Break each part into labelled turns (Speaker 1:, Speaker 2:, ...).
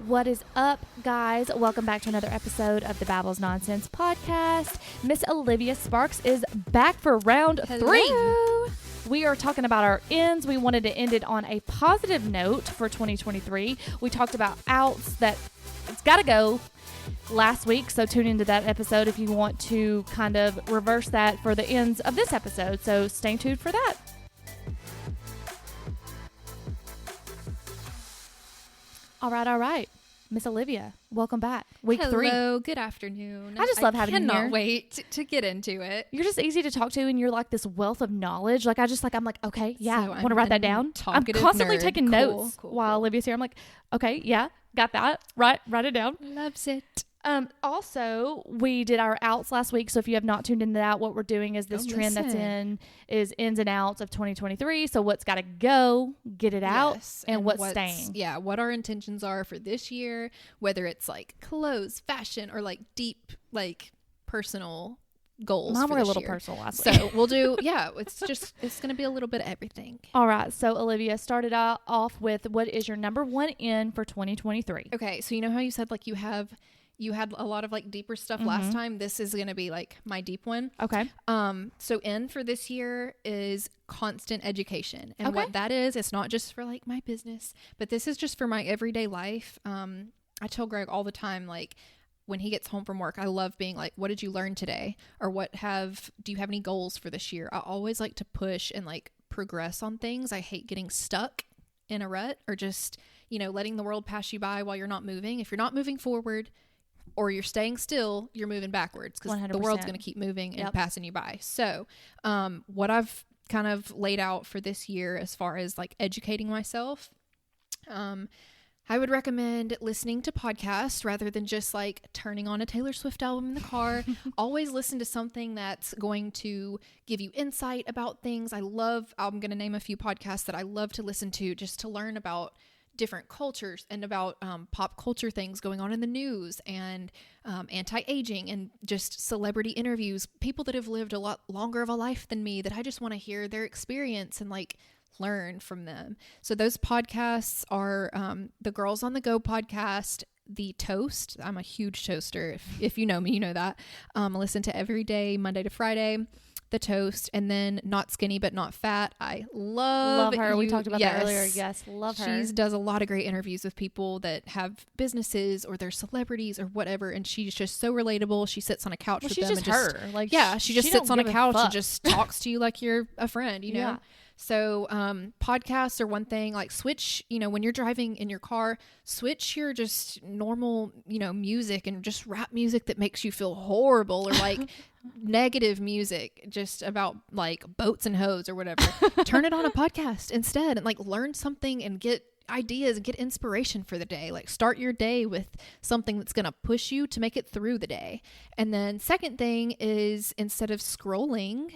Speaker 1: What is up, guys? Welcome back to another episode of the Babbles Nonsense podcast. Miss Olivia Sparks is back for round 3. We are talking about our ends. We wanted to end it on a positive note for 2023. We talked about outs that it's got to go last week, so tune into that episode if you want to kind of reverse that for the ends of this episode. So stay tuned for that. All right. Miss Olivia, welcome back. Week 3.
Speaker 2: Hello, good afternoon.
Speaker 1: I just love having you here.
Speaker 2: I cannot wait to get into it.
Speaker 1: You're just easy to talk to, and you're like this wealth of knowledge. I'm like, okay, yeah,
Speaker 2: So
Speaker 1: want to write that down? I'm constantly
Speaker 2: nerd.
Speaker 1: taking notes while Olivia's here. I'm like, okay, yeah, got that. Write it down.
Speaker 2: Loves it.
Speaker 1: Also, we did our outs last week, so if you have not tuned into that, what we're doing is this trend that's in is ins and outs of 2023. So what's got to go, get it out, and what's staying.
Speaker 2: Yeah, what our intentions are for this year, whether it's like clothes, fashion, or like deep, like personal goals.
Speaker 1: Mine
Speaker 2: for
Speaker 1: were a
Speaker 2: this
Speaker 1: little
Speaker 2: year.
Speaker 1: personal last week.
Speaker 2: So we'll do, it's going to be a little bit of everything.
Speaker 1: All right, so Olivia started off with what is your number one in for 2023?
Speaker 2: Okay, so you know how you said like you had a lot of like deeper stuff last time. This is going to be like my deep one.
Speaker 1: Okay.
Speaker 2: So in for this year is constant education. And what that is, it's not just for like my business, but this is just for my everyday life. I tell Greg all the time, like when he gets home from work, I love being like, what did you learn today? Or do you have any goals for this year? I always like to push and like progress on things. I hate getting stuck in a rut or just, letting the world pass you by while you're not moving. If you're not moving forward, or you're staying still, you're moving backwards because the world's going to keep moving and passing you by. So what I've kind of laid out for this year as far as like educating myself, I would recommend listening to podcasts rather than just like turning on a Taylor Swift album in the car. Always listen to something that's going to give you insight about things. I'm going to name a few podcasts that I love to listen to just to learn about different cultures and about pop culture things going on in the news and anti-aging and just celebrity interviews, people that have lived a lot longer of a life than me that I just want to hear their experience and like learn from them. So those podcasts are the Girls on the Go podcast, the Toast. I'm a huge toaster. If you know me, you know that. I listen to every day, Monday to Friday. The Toast, and then Not Skinny But Not Fat. I love
Speaker 1: her. We talked about that earlier. Yes, love her.
Speaker 2: She does a lot of great interviews with people that have businesses or they're celebrities or whatever, and she's just so relatable. She sits on a couch with them.
Speaker 1: She's just her. Like,
Speaker 2: she just sits on a couch and just talks to you like you're a friend, you know?
Speaker 1: Yeah.
Speaker 2: So podcasts are one thing. Like switch, when you're driving in your car, switch your just normal, music and just rap music that makes you feel horrible or like negative music just about like boats and hoes or whatever. Turn it on a podcast instead and like learn something and get ideas and get inspiration for the day. Like start your day with something that's going to push you to make it through the day. And then second thing is instead of scrolling,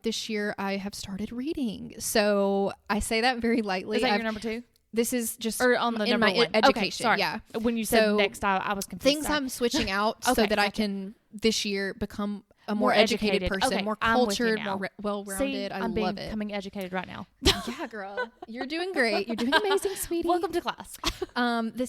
Speaker 2: this year I have started reading. So I say that very lightly.
Speaker 1: Is that your number 2?
Speaker 2: This is just
Speaker 1: or on the
Speaker 2: in
Speaker 1: number
Speaker 2: my
Speaker 1: 1.
Speaker 2: education.
Speaker 1: Okay, sorry.
Speaker 2: Yeah.
Speaker 1: When you said next, I was confused.
Speaker 2: Things I'm switching out so that I can this year become a more educated person, more cultured, more well-rounded.
Speaker 1: I'm becoming educated right now.
Speaker 2: Yeah, girl. You're doing great. You're doing amazing, sweetie.
Speaker 1: Welcome to class.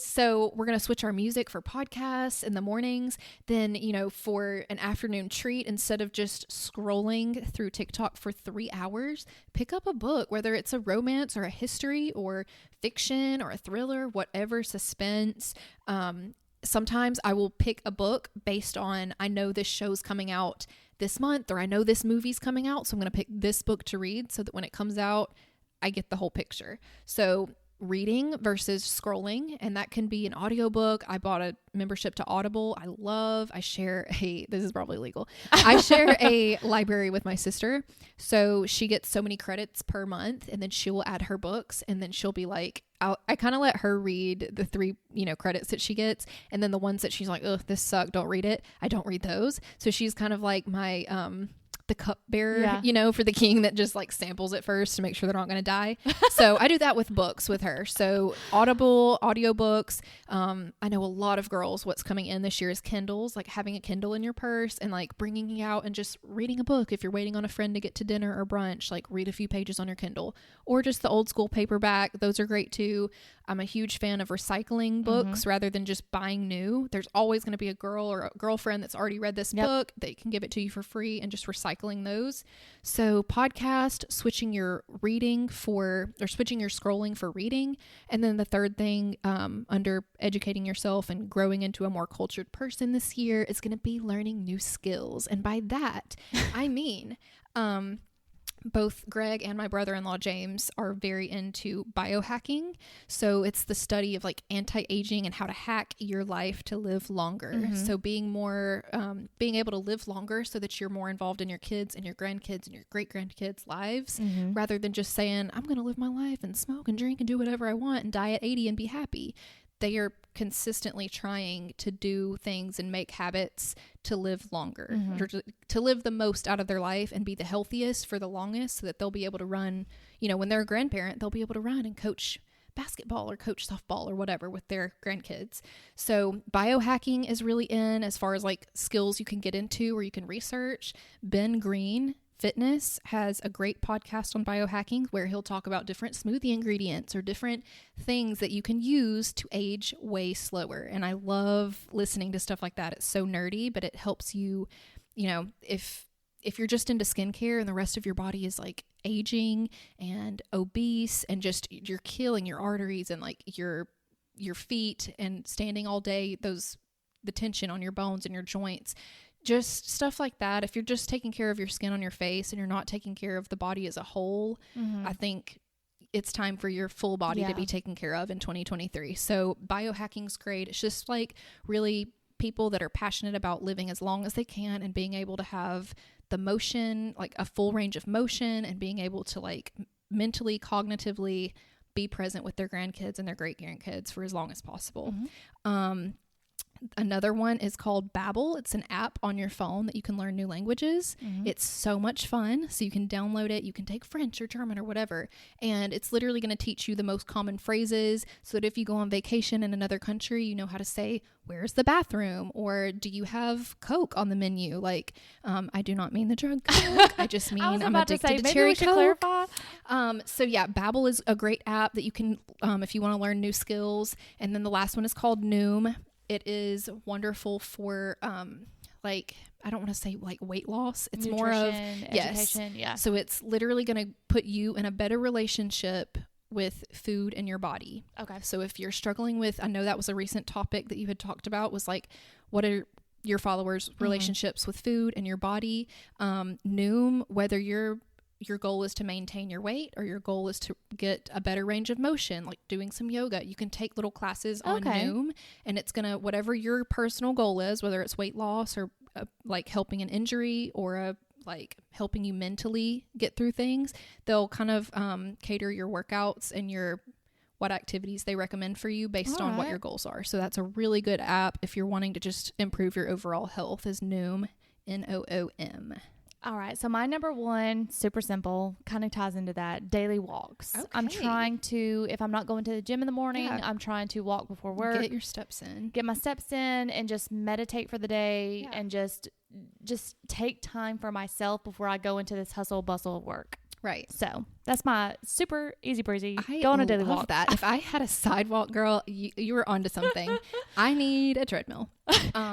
Speaker 2: So we're going to switch our music for podcasts in the mornings. Then, for an afternoon treat, instead of just scrolling through TikTok for 3 hours, pick up a book, whether it's a romance or a history or fiction or a thriller, whatever, suspense. Sometimes I will pick a book based on, I know this show's coming out this month or I know this movie's coming out. So I'm going to pick this book to read so that when it comes out, I get the whole picture. So reading versus scrolling, and that can be an audiobook. I bought a membership to Audible. I share this is probably legal. I share a library with my sister. So she gets so many credits per month and then she will add her books and then she'll be like, I kind of let her read the 3, credits that she gets. And then the ones that she's like, ugh, this sucked, don't read it. I don't read those. So she's kind of like my, the cupbearer, for the king that just like samples it first to make sure they're not going to die. So I do that with books with her. So Audible, audiobooks. I know a lot of girls, what's coming in this year is Kindles, like having a Kindle in your purse and like bringing it out and just reading a book. If you're waiting on a friend to get to dinner or brunch, like read a few pages on your Kindle, or just the old school paperback. Those are great too. I'm a huge fan of recycling books rather than just buying new. There's always going to be a girl or a girlfriend that's already read this book that can give it to you for free, and just recycling those. So podcast, switching your scrolling for reading. And then the third thing, under educating yourself and growing into a more cultured person this year, is going to be learning new skills. And by that, I mean, both Greg and my brother-in-law James are very into biohacking. So it's the study of like anti-aging and how to hack your life to live longer. So being able to live longer so that you're more involved in your kids and your grandkids and your great-grandkids' lives, rather than just saying, I'm going to live my life and smoke and drink and do whatever I want and die at 80 and be happy. They are consistently trying to do things and make habits to live longer, or to live the most out of their life and be the healthiest for the longest, so that they'll be able to run, when they're a grandparent, they'll be able to run and coach basketball or coach softball or whatever with their grandkids. So biohacking is really in, as far as like skills you can get into or you can research. Ben Green Fitness has a great podcast on biohacking where he'll talk about different smoothie ingredients or different things that you can use to age way slower. And I love listening to stuff like that. It's so nerdy, but it helps you, if you're just into skincare and the rest of your body is like aging and obese and just you're killing your arteries and like your feet and standing all day, the tension on your bones and your joints, just stuff like that. If you're just taking care of your skin on your face and you're not taking care of the body as a whole, I think it's time for your full body to be taken care of in 2023. So biohacking's great. It's just like really people that are passionate about living as long as they can and being able to have the motion, like a full range of motion, and being able to like mentally, cognitively be present with their grandkids and their great grandkids for as long as possible. Another one is called Babbel. It's an app on your phone that you can learn new languages. It's so much fun. So you can download it. You can take French or German or whatever. And it's literally going to teach you the most common phrases so that if you go on vacation in another country, you know how to say, where's the bathroom? Or do you have Coke on the menu? Like, I do not mean the drug Coke. I just mean I'm addicted to cherry Coke. So yeah, Babbel is a great app that you can, if you want to learn new skills. And then the last one is called Noom. It is wonderful for, I don't want to say like weight loss. It's nutrition, more of education. Yeah. So it's literally going to put you in a better relationship with food and your body. Okay. So if you're struggling with, I know that was a recent topic that you had talked about, was like, what are your followers' relationships with food and your body? Noom, whether your goal is to maintain your weight or your goal is to get a better range of motion, like doing some yoga, you can take little classes on Noom, and it's going to, whatever your personal goal is, whether it's weight loss or like helping an injury or like helping you mentally get through things, they'll kind of cater your workouts and what activities they recommend for you based on what your goals are. So that's a really good app if you're wanting to just improve your overall health, is Noom, Noom.
Speaker 1: All right. So my number one, super simple, kind of ties into that, daily walks. Okay. I'm trying to, if I'm not going to the gym in the morning, I'm trying to walk before work.
Speaker 2: Get your steps in.
Speaker 1: Get my steps in and just meditate for the day and just take time for myself before I go into this hustle bustle of work.
Speaker 2: Right.
Speaker 1: So that's my super easy breezy. Go on a daily walk.
Speaker 2: That. If I had a sidewalk, girl, you were onto something. I need a treadmill.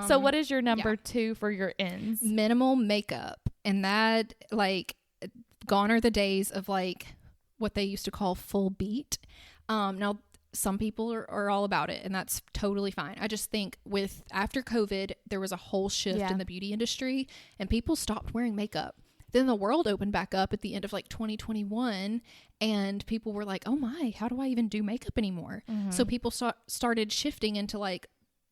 Speaker 1: So what is your number two for your ends?
Speaker 2: Minimal makeup. And that, like, gone are the days of like what they used to call full beat. Now some people are all about it, and that's totally fine. I just think after COVID, there was a whole shift in the beauty industry and people stopped wearing makeup. Then the world opened back up at the end of like 2021, and people were like, oh my, how do I even do makeup anymore? So people started shifting into like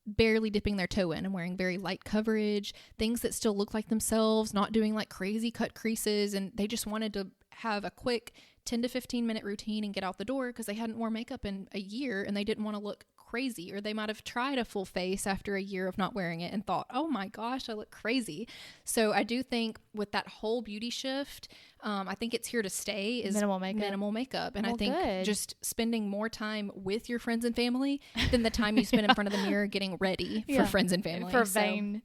Speaker 2: barely dipping their toe in and wearing very light coverage, things that still look like themselves, not doing like crazy cut creases. And they just wanted to have a quick 10 to 15 minute routine and get out the door because they hadn't worn makeup in a year and they didn't want to look crazy, or they might have tried a full face after a year of not wearing it and thought, oh my gosh, I look crazy. So I do think with that whole beauty shift, I think it's here to stay, is minimal makeup. And I think just spending more time with your friends and family than the time you spend in front of the mirror getting ready for friends and family.
Speaker 1: For vain.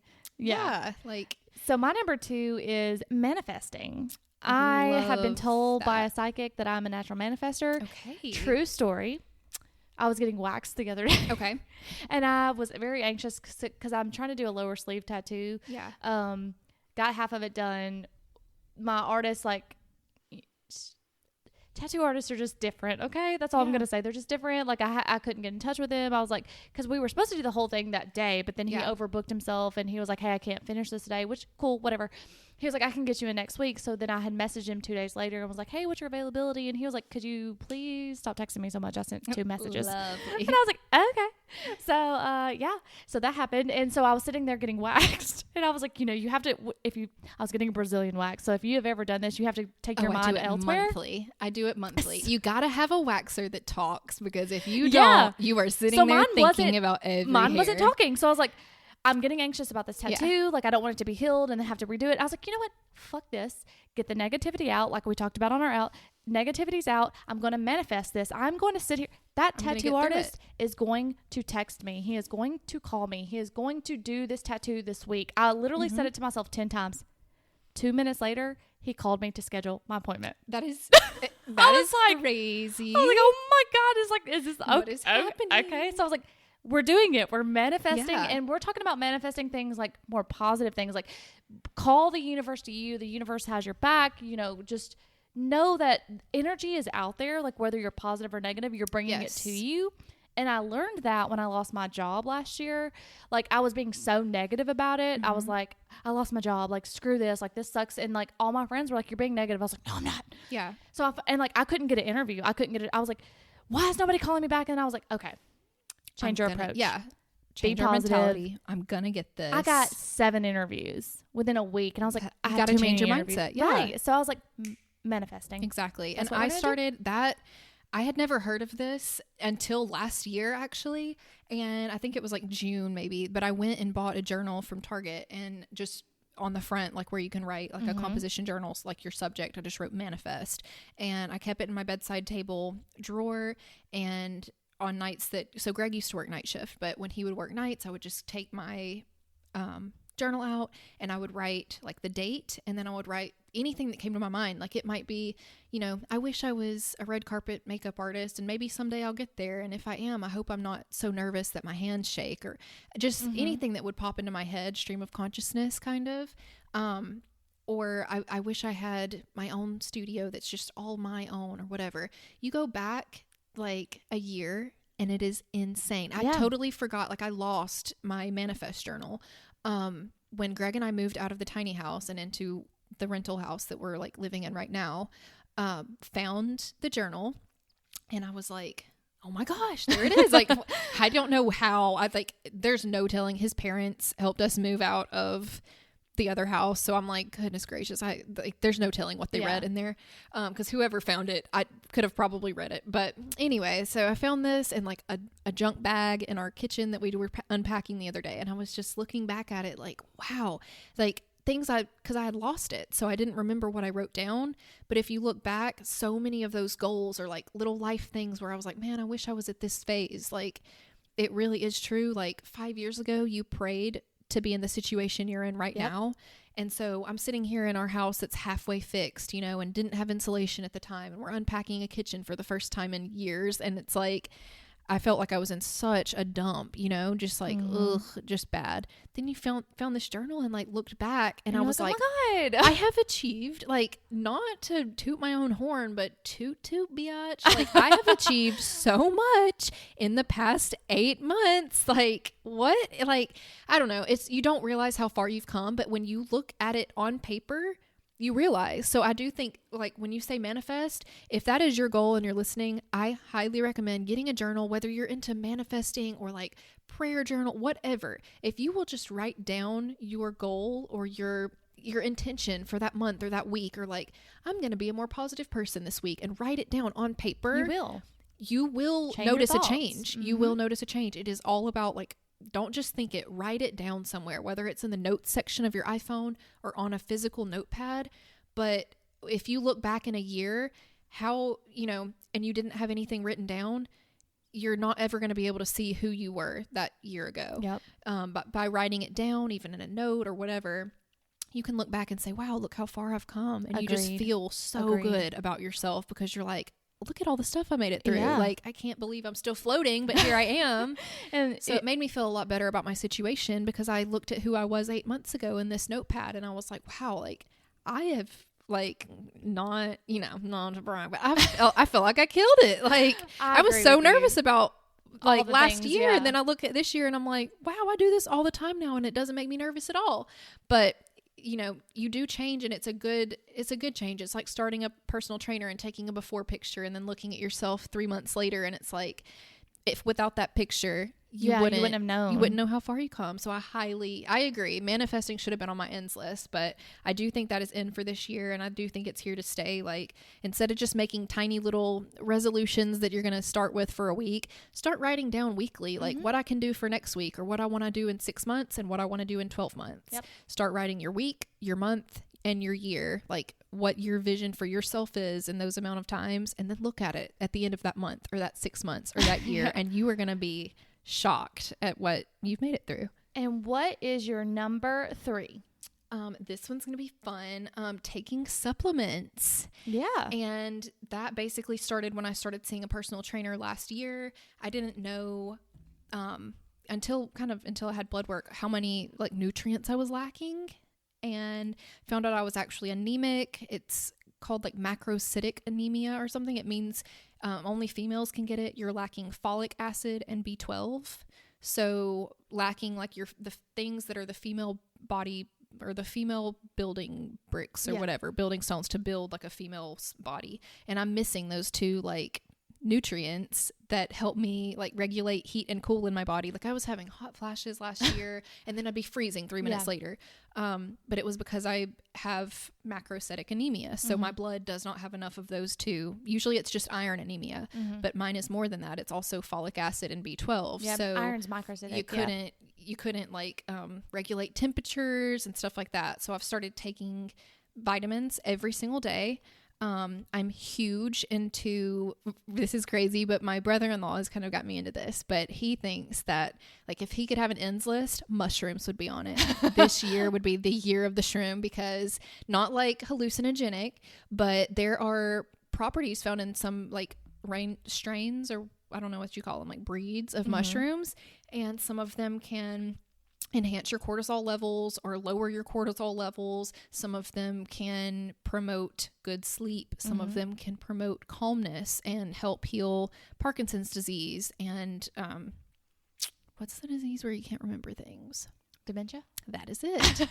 Speaker 1: So my number two is manifesting. I have been told by a psychic that I'm a natural manifester. Okay. True story. I was getting waxed the other day.
Speaker 2: Okay.
Speaker 1: And I was very anxious because I'm trying to do a lower sleeve tattoo.
Speaker 2: Yeah.
Speaker 1: Got half of it done. My artist, like, tattoo artists are just different. Okay. That's all I'm going to say. They're just different. Like I couldn't get in touch with him. I was like, cause we were supposed to do the whole thing that day, but then he overbooked himself and he was like, hey, I can't finish this today, which cool, whatever. He was like, I can get you in next week. So then I had messaged him 2 days later and was like, hey, what's your availability? And he was like, could you please stop texting me so much? I sent 2 messages.
Speaker 2: Lovely.
Speaker 1: And I was like, okay. So, yeah. So that happened. And so I was sitting there getting waxed and I was like, you have to, I was getting a Brazilian wax. So if you have ever done this, you have to take your mind elsewhere.
Speaker 2: I do it monthly. You got to have a waxer that talks because if you don't, you are sitting there thinking about every
Speaker 1: Mine
Speaker 2: hair.
Speaker 1: wasn't talking. So I was like, I'm getting anxious about this tattoo. Yeah. Like, I don't want it to be healed and then have to redo it. I was like, you know what? Fuck this. Get the negativity out, like we talked about on our out. Negativity's out. I'm going to manifest this. I'm going to sit here. That tattoo artist is going to text me. He is going to call me. He is going to do this tattoo this week. I literally said it to myself 10 times. 2 minutes later, he called me to schedule my appointment.
Speaker 2: That is
Speaker 1: like,
Speaker 2: crazy.
Speaker 1: I was like, oh my God. It's like, is this
Speaker 2: what is happening?
Speaker 1: Okay. So I was like, we're doing it. We're manifesting and we're talking about manifesting things like more positive things, like call the universe to you. The universe has your back, just know that energy is out there. Like whether you're positive or negative, you're bringing it to you. And I learned that when I lost my job last year. Like I was being so negative about it. I was like, I lost my job. Like, screw this. Like, this sucks. And like all my friends were like, you're being negative. I was like, no, I'm not.
Speaker 2: Yeah.
Speaker 1: So, I couldn't get an interview. I couldn't get it. I was like, why is nobody calling me back? And I was like, okay. Change your approach.
Speaker 2: Yeah. Change your mentality. I'm going to get this.
Speaker 1: I got 7 interviews within a week. And I was like, I got
Speaker 2: to change your mindset.
Speaker 1: Yeah. Right. So I was like, manifesting.
Speaker 2: Exactly. And I started that. I had never heard of this until last year, actually. And I think it was like June maybe. But I went and bought a journal from Target and just on the front, like where you can write like a composition journal, like your subject. I just wrote manifest. And I kept it in my bedside table drawer. And on nights so Greg used to work night shift, but when he would work nights, I would just take my journal out and I would write like the date, and then I would write anything that came to my mind. Like it might be, I wish I was a red carpet makeup artist and maybe someday I'll get there. And if I am, I hope I'm not so nervous that my hands shake, or just anything that would pop into my head, stream of consciousness kind of. Or I wish I had my own studio that's just all my own or whatever. You go back like a year and it is insane. I totally forgot. Like I lost my manifest journal when Greg and I moved out of the tiny house and into the rental house that we're like living in right now. Found the journal and I was like, oh my gosh, there it is. Like I don't know how. I like there's no telling. His parents helped us move out of the other house, so I'm like, goodness gracious, there's no telling what they read in there, because whoever found it, I could have probably read it. But anyway, so I found this in like a junk bag in our kitchen that we were unpacking the other day, and I was just looking back at it like, wow, like things because I had lost it, so I didn't remember what I wrote down. But if you look back, so many of those goals are like little life things where I was like, man, I wish I was at this phase. Like it really is true. Like 5 years ago, you prayed to be in the situation you're in right now. And so I'm sitting here in our house that's halfway fixed, and didn't have insulation at the time. And we're unpacking a kitchen for the first time in years. And it's like, I felt like I was in such a dump, just like, ugh, just bad. Then you found this journal and like looked back and I was like,
Speaker 1: oh my God,
Speaker 2: I have achieved, like, not to toot my own horn, but toot biatch. Like I have achieved so much in the past 8 months. Like what? Like, I don't know. You don't realize how far you've come, but when you look at it on paper, you realize. So I do think, like, when you say manifest, if that is your goal and you're listening, I highly recommend getting a journal, whether you're into manifesting or like prayer journal, whatever. If you will just write down your goal or your intention for that month or that week, or like, I'm going to be a more positive person this week, and write it down on paper, you will notice a change. You will notice a change. It is all about like, don't just think it, write it down somewhere, whether it's in the notes section of your iPhone or on a physical notepad. But if you look back in a year, how, and you didn't have anything written down, you're not ever going to be able to see who you were that year ago. But by writing it down, even in a note or whatever, you can look back and say, wow, look how far I've come. And you just feel so good about yourself because you're like, look at all the stuff I made it through.
Speaker 1: Yeah.
Speaker 2: Like, I can't believe I'm still floating, but here I am.
Speaker 1: And
Speaker 2: so it made me feel a lot better about my situation, because I looked at who I was 8 months ago in this notepad, and I was like, wow, like I have like not to brag, but I feel like I killed it. Like I was so nervous about like last year, and then I look at this year and I'm like, wow, I do this all the time now, and it doesn't make me nervous at all. But you do change, and it's a good change. It's like starting a personal trainer and taking a before picture and then looking at yourself 3 months later, and it's like, if without that picture, you wouldn't have known. You wouldn't know how far you come. So I agree. Manifesting should have been on my ends list, but I do think that is in for this year, and I do think it's here to stay. Like, instead of just making tiny little resolutions that you're going to start with for a week, start writing down weekly, like what I can do for next week, or what I want to do in 6 months, and what I want to do in 12 months.
Speaker 1: Yep.
Speaker 2: Start writing your week, your month, and your year, like what your vision for yourself is in those amount of times, and then look at it at the end of that month or that 6 months or that year, and you are going to be shocked at what you've made it through.
Speaker 1: And what is your number 3?
Speaker 2: This one's going to be fun. Taking supplements.
Speaker 1: Yeah.
Speaker 2: And that basically started when I started seeing a personal trainer last year. I didn't know, until I had blood work, how many like nutrients I was lacking, and found out I was actually anemic. It's called like macrocytic anemia or something. It means only females can get it. You're lacking folic acid and B12. So lacking like the things that are the female body, or the female building bricks or whatever, building stones to build like a female's body. And I'm missing those two like nutrients that help me like regulate heat and cool in my body. Like I was having hot flashes last year, and then I'd be freezing 3 minutes later. But it was because I have macrocytic anemia. So my blood does not have enough of those two. Usually it's just iron anemia, but mine is more than that. It's also folic acid and B12.
Speaker 1: Yeah,
Speaker 2: so
Speaker 1: iron's macrocytic.
Speaker 2: You couldn't like regulate temperatures and stuff like that. So I've started taking vitamins every single day. I'm huge into, this is crazy, but my brother-in-law has kind of got me into this, but he thinks that like if he could have an ends list, mushrooms would be on it. This year would be the year of the shroom, because not like hallucinogenic, but there are properties found in some like strains, or I don't know what you call them, like breeds of mushrooms. And some of them can enhance your cortisol levels or lower your cortisol levels. Some of them can promote good sleep. Some of them can promote calmness and help heal Parkinson's disease. And what's the disease where you can't remember things?
Speaker 1: Dementia?
Speaker 2: That is it.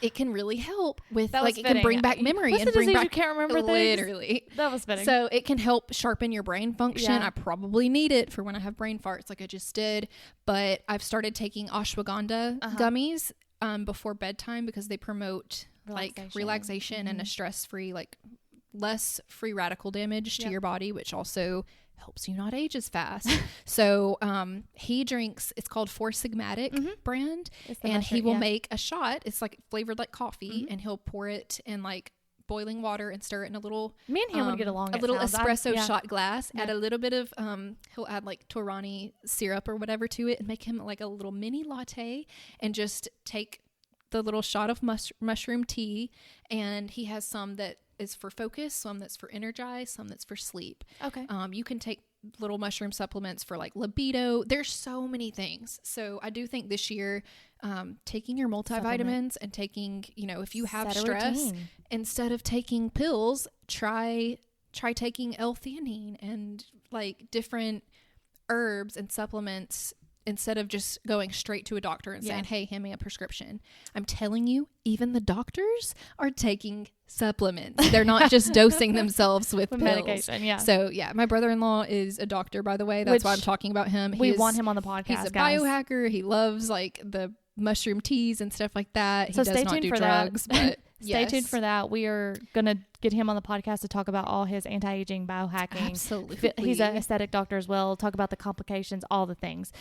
Speaker 2: It can really help with,
Speaker 1: like,
Speaker 2: it can bring back memory.
Speaker 1: What's
Speaker 2: and
Speaker 1: the
Speaker 2: bring
Speaker 1: disease
Speaker 2: back,
Speaker 1: you can't remember
Speaker 2: literally.
Speaker 1: Things? That was fitting.
Speaker 2: So it can help sharpen your brain function.
Speaker 1: Yeah.
Speaker 2: I probably need it for when I have brain farts like I just did. But I've started taking ashwagandha gummies before bedtime, because they promote relaxation and a stress-free, like less free radical damage to your body, which also helps you not age as fast. So he drinks, it's called Four Sigmatic brand, and he will make a shot. It's like flavored like coffee, and he'll pour it in like boiling water and stir it in a little,
Speaker 1: me and him would get along,
Speaker 2: a little espresso shot glass, add a little bit of he'll add like Torani syrup or whatever to it, and make him like a little mini latte, and just take the little shot of mushroom tea. And he has some that is for focus, some that's for energize, some that's for sleep.
Speaker 1: Okay.
Speaker 2: You can take little mushroom supplements for like libido. There's so many things. So I do think this year, taking your multivitamins and taking, if you have stress, instead of taking pills, try taking L-theanine and like different herbs and supplements, instead of just going straight to a doctor and saying, hey, hand me a prescription. I'm telling you, even the doctors are taking supplements. They're not just dosing themselves with pills.
Speaker 1: Medication. Yeah.
Speaker 2: So my brother-in-law is a doctor, by the way. That's why I'm talking about him.
Speaker 1: We want him on the podcast.
Speaker 2: He's a biohacker. He loves like the mushroom teas and stuff like that.
Speaker 1: So
Speaker 2: he does not do drugs, but
Speaker 1: stay tuned for that. We are going to get him on the podcast to talk about all his anti-aging biohacking.
Speaker 2: Absolutely.
Speaker 1: He's an aesthetic doctor as well. Talk about the complications, all the things.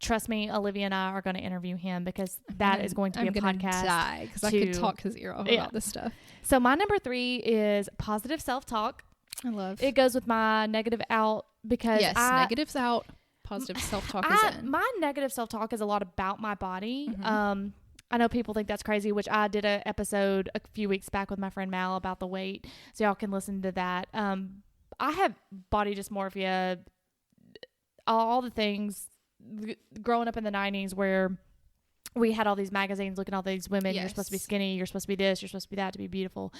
Speaker 1: Trust me, Olivia and I are going to interview him, because that is going to be a podcast.
Speaker 2: Because I could talk his ear off about this stuff.
Speaker 1: So my number 3 is positive self-talk.
Speaker 2: I love.
Speaker 1: It goes with my negative out, because
Speaker 2: negatives out, positive self-talk is in.
Speaker 1: My negative self-talk is a lot about my body. I know people think that's crazy, which I did an episode a few weeks back with my friend Mal about the weight, so y'all can listen to that. I have body dysmorphia, all the things growing up in the 90s where we had all these magazines looking at all these women. Yes. You're supposed to be skinny. You're supposed to be this. You're supposed to be that to be beautiful.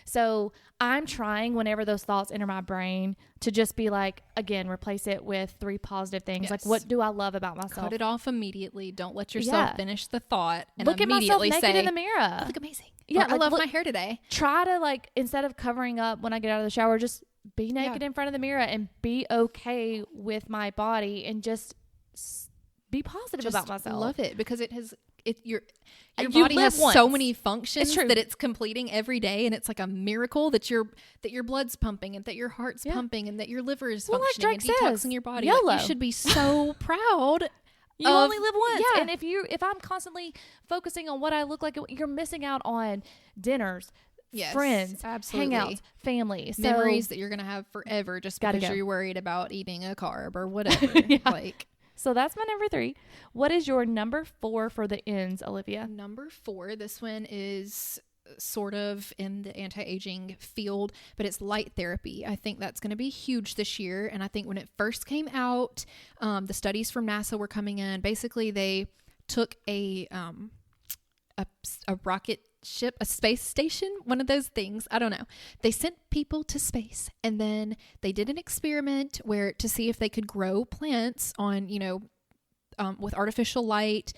Speaker 1: So I'm trying whenever those thoughts enter my brain to just be like, again, replace it with 3 positive things. Yes. Like, what do I love about myself?
Speaker 2: Cut it off immediately. Don't let yourself finish the thought. And
Speaker 1: look at myself naked
Speaker 2: say,
Speaker 1: in the mirror.
Speaker 2: I look amazing. Yeah, I love my hair today.
Speaker 1: Try to, like, instead of covering up when I get out of the shower, just be naked in front of the mirror and be okay with my body and just be positive about myself.
Speaker 2: Love it because your body has so many functions that it's completing every day, and it's like a miracle that your blood's pumping and that your heart's pumping and that your liver is functioning and detoxing your body. Like, you should be so proud.
Speaker 1: You only live once. Yeah. And if I'm constantly focusing on what I look like, you're missing out on dinners, friends, absolutely, hangouts, family,
Speaker 2: memories that you're gonna have forever just because you're worried about eating a carb or whatever. Like.
Speaker 1: So that's my number 3. What is your number 4 for the ends, Olivia?
Speaker 2: Number 4, this one is sort of in the anti-aging field, but it's light therapy. I think that's going to be huge this year. And I think when it first came out, the studies from NASA were coming in. Basically, they took a rocket ship, a space station, one of those things. I don't know. They sent people to space, and then they did an experiment where to see if they could grow plants on, with artificial light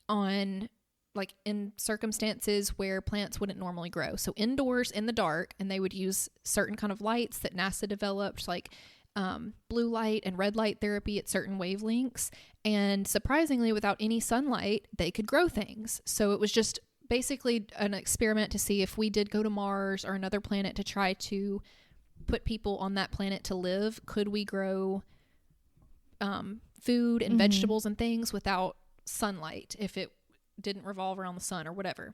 Speaker 2: on, like, in circumstances where plants wouldn't normally grow. So indoors in the dark, and they would use certain kind of lights that NASA developed, like blue light and red light therapy at certain wavelengths. And surprisingly, without any sunlight, they could grow things. So it was just basically an experiment to see if we did go to Mars or another planet to try to put people on that planet to live, could we grow food and vegetables and things without sunlight if it didn't revolve around the sun or whatever.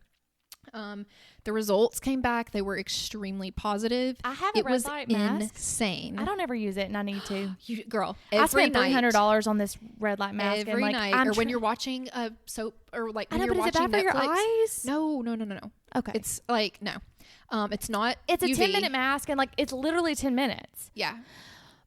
Speaker 2: The results came back. They were extremely positive.
Speaker 1: I have a red light mask.
Speaker 2: Insane.
Speaker 1: I don't ever use it, and I need to.
Speaker 2: Girl,
Speaker 1: I spent $300 on this red light mask
Speaker 2: every night. Or when you're watching a soap, or like when you're watching Netflix. Is it bad for your eyes? No.
Speaker 1: Okay.
Speaker 2: It's like no. It's not.
Speaker 1: It's a
Speaker 2: UV.
Speaker 1: 10-minute mask, and like it's literally 10 minutes.
Speaker 2: Yeah.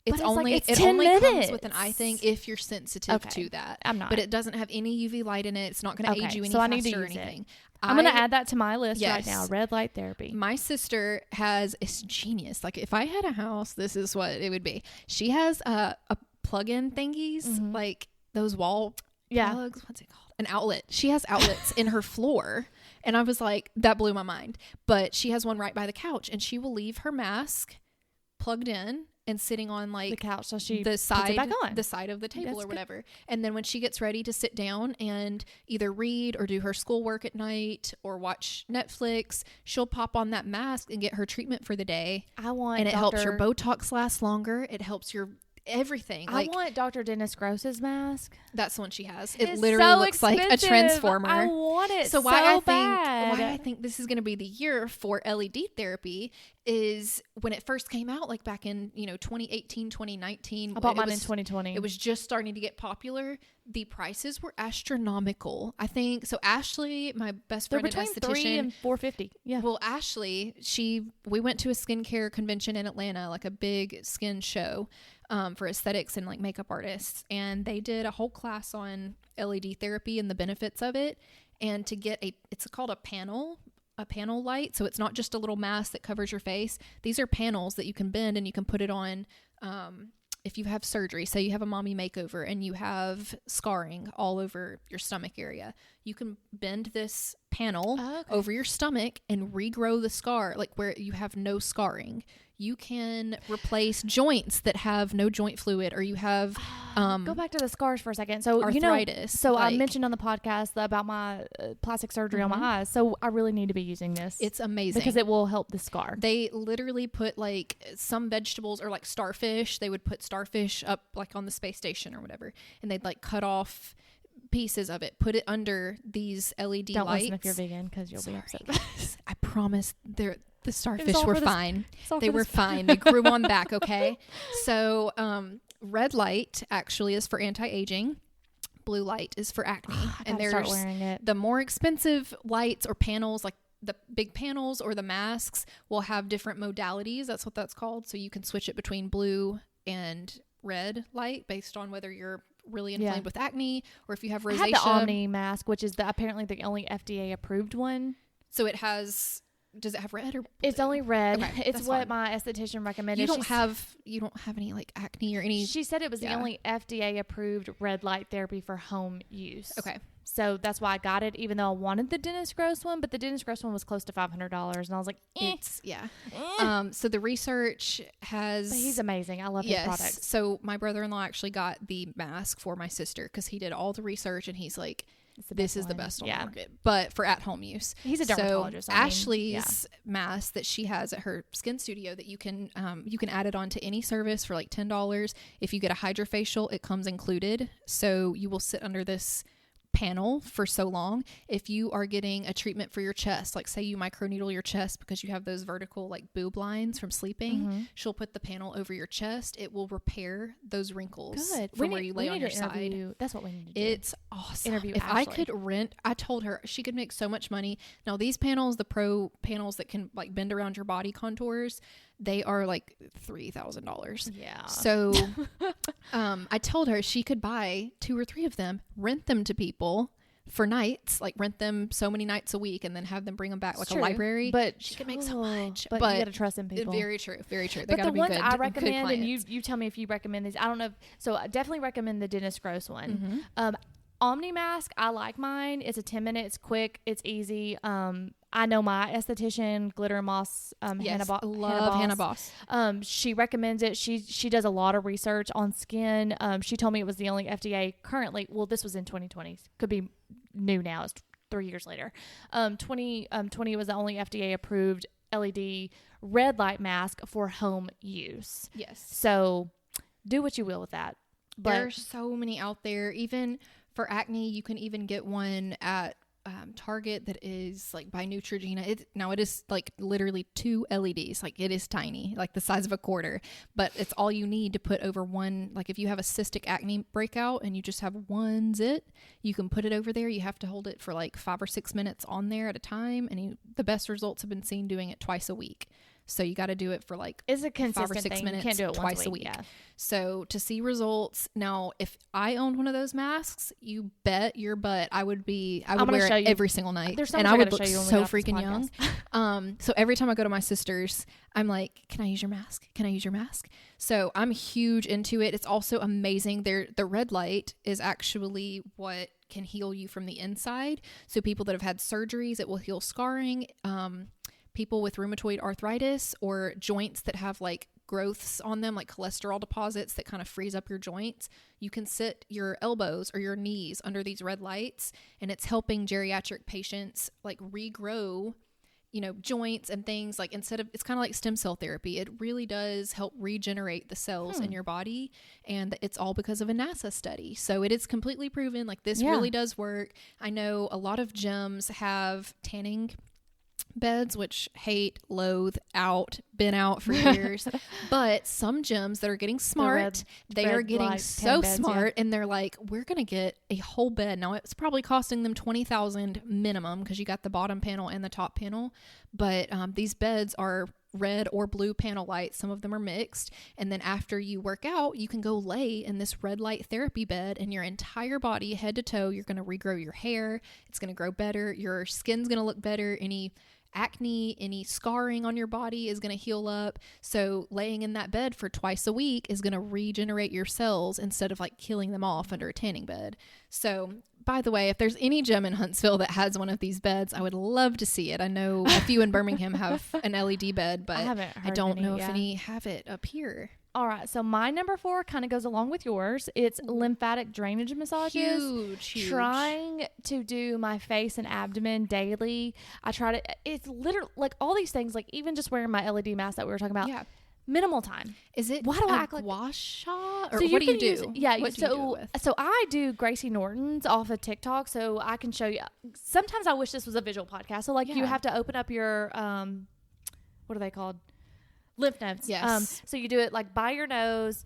Speaker 1: It
Speaker 2: only comes with an eye thing if you're sensitive to that.
Speaker 1: I'm not.
Speaker 2: But it doesn't have any UV light in it. It's not going to age you any faster or anything.
Speaker 1: I'm going to add that to my list right now. Red light therapy.
Speaker 2: My sister it's genius. Like, if I had a house, this is what it would be. She has a plug-in thingies, like those wall plugs. What's it called? An outlet. She has outlets in her floor. And I was like, that blew my mind. But she has one right by the couch, and she will leave her mask plugged in and sitting on like
Speaker 1: the couch, so she
Speaker 2: the side
Speaker 1: puts it back on.
Speaker 2: The side of the table. That's or whatever good. And then when she gets ready to sit down and either read or do her schoolwork at night or watch Netflix, she'll pop on that mask and get her treatment for the day. And it helps your Botox last longer. It helps your everything.
Speaker 1: I want Dr. Dennis Gross's mask.
Speaker 2: That's the one she has. It literally looks like a transformer.
Speaker 1: I want it so
Speaker 2: bad.
Speaker 1: Why
Speaker 2: I think this is going to be the year for LED therapy is when it first came out, like back in 2018, 2019.
Speaker 1: I bought mine in 2020.
Speaker 2: It was just starting to get popular. The prices were astronomical. I think so. Ashley, my best friend,
Speaker 1: between $300 and $450. Yeah.
Speaker 2: Well, Ashley, we went to a skincare convention in Atlanta, like a big skin show. For aesthetics and like makeup artists, and they did a whole class on LED therapy and the benefits of it. And to get it's called a panel light, so it's not just a little mask that covers your face. These are panels that you can bend and you can put it on. If you have surgery, say you have a mommy makeover and you have scarring all over your stomach area, you can bend this panel over your stomach and regrow the scar, like where you have no scarring. You can replace joints that have no joint fluid, or you have
Speaker 1: go back to the scars for a second. So
Speaker 2: arthritis.
Speaker 1: I mentioned on the podcast about my plastic surgery on my eyes. So I really need to be using this.
Speaker 2: It's amazing
Speaker 1: because it will help the scar.
Speaker 2: They literally put like some vegetables or like starfish. They would put starfish up like on the space station or whatever, and they'd like cut off pieces of it, put it under these LED
Speaker 1: Don't
Speaker 2: lights.
Speaker 1: Listen if you're vegan because you'll be upset.
Speaker 2: I promise the starfish were fine. They were fine. They grew on back. Okay. So, red light actually is for anti-aging. Blue light is for acne.
Speaker 1: And there's the more
Speaker 2: expensive lights or panels, like the big panels or the masks will have different modalities. That's what that's called. So you can switch it between blue and red light based on whether you're really inflamed with acne or if you have rosacea.
Speaker 1: I had the Omni mask, which is apparently the only FDA approved one.
Speaker 2: So it has, does it have red or blue?
Speaker 1: It's only red.
Speaker 2: Okay,
Speaker 1: it's what my esthetician recommended.
Speaker 2: You don't have any like acne or any.
Speaker 1: She said it was the only FDA approved red light therapy for home use.
Speaker 2: Okay.
Speaker 1: So that's why I got it, even though I wanted the Dentist Gross one, but the Dentist Gross one was close to $500, and I was like,
Speaker 2: It's so the research has.
Speaker 1: But he's amazing. I love his products.
Speaker 2: So my brother-in-law actually got the mask for my sister because he did all the research, and he's like, this is the best on the market, but for at-home use.
Speaker 1: He's a dermatologist.
Speaker 2: So Ashley's mask that she has at her skin studio that you can add it on to any service for like $10. If you get a hydrofacial, it comes included. So you will sit under this panel for so long. If you are getting a treatment for your chest, like say you microneedle your chest because you have those vertical like boob lines from sleeping, she'll put the panel over your chest. It will repair those wrinkles from where you lay on your side.
Speaker 1: That's what we need to do.
Speaker 2: It's awesome.
Speaker 1: If
Speaker 2: I could rent, I told her she could make so much money. Now these panels, the pro panels that can like bend around your body contours, they are like $3,000.
Speaker 1: Yeah.
Speaker 2: So I told her she could buy 2 or 3 of them, rent them to people for nights, like rent them so many nights a week and then have them bring them back like a library.
Speaker 1: But
Speaker 2: she could make so much.
Speaker 1: But you got to trust in people.
Speaker 2: Very true. Very true.
Speaker 1: But the ones I recommend, and you tell me if you recommend these. I don't know. So I definitely recommend the Dentist Gross one. Omni mask, I like mine. It's a 10-minute. It's quick. It's easy. I know my esthetician, Glitter Moss, Hannah
Speaker 2: Boss.
Speaker 1: She recommends it. She does a lot of research on skin. She told me it was the only FDA currently. Well, this was in 2020. Could be new now. It's 3 years later. 2020 was the only FDA approved LED red light mask for home use.
Speaker 2: Yes.
Speaker 1: So do what you will with that. But
Speaker 2: there's so many out there. Even for acne, you can even get one at Target that is like by Neutrogena. It is like literally 2 LEDs. Like it is tiny, like the size of a quarter, but it's all you need to put over one. Like if you have a cystic acne breakout and you just have one zit, you can put it over there. You have to hold it for like 5 or 6 minutes on there at a time. And the best results have been seen doing it twice a week. So you got to do it for like
Speaker 1: it's a consistent
Speaker 2: 5 or 6
Speaker 1: thing.
Speaker 2: minutes,
Speaker 1: You can't do it
Speaker 2: twice a week. Yeah. So to see results, now if I owned one of those masks, you bet your butt I would wear it every single night, and I would look so freaking young. So every time I go to my sister's, I'm like, "Can I use your mask? Can I use your mask?" So I'm huge into it. It's also amazing. The red light is actually what can heal you from the inside. So people that have had surgeries, it will heal scarring. People with rheumatoid arthritis or joints that have like growths on them, like cholesterol deposits that kind of freeze up your joints, you can sit your elbows or your knees under these red lights, and it's helping geriatric patients like regrow, joints and things. Like it's kind of like stem cell therapy. It really does help regenerate the cells in your body, and it's all because of a NASA study. So it is completely proven, like this really does work. I know a lot of gyms have tanning beds, which been out for years. But some gyms that are getting smart, they are getting so smart, and they're like, we're going to get a whole bed. Now it's probably costing them $20,000 minimum because you got the bottom panel and the top panel. But these beds are red or blue panel lights. Some of them are mixed. And then after you work out, you can go lay in this red light therapy bed, and your entire body, head to toe, you're going to regrow your hair. It's going to grow better. Your skin's going to look better. Any acne, any scarring on your body is going to heal up. So laying in that bed for twice a week is going to regenerate your cells instead of like killing them off under a tanning bed. So by the way, if there's any gym in Huntsville that has one of these beds, I would love to see it. I know a few in Birmingham have an LED bed, but I don't know if any have it up here.
Speaker 1: All right, so my number 4 kind of goes along with yours. It's lymphatic drainage massages.
Speaker 2: Huge.
Speaker 1: Trying to do my face and abdomen daily. I try to. It's literally like all these things. Like even just wearing my LED mask that we were talking about.
Speaker 2: Yeah.
Speaker 1: Minimal time.
Speaker 2: Is it?
Speaker 1: Why do I act like
Speaker 2: gua sha? Or
Speaker 1: so
Speaker 2: what do you do?
Speaker 1: What do you do it with? So I do Gracie Norton's off of TikTok, so I can show you. Sometimes I wish this was a visual podcast. So like you have to open up your what are they called? Lymph nodes.
Speaker 2: Yes.
Speaker 1: So you do it like by your nose,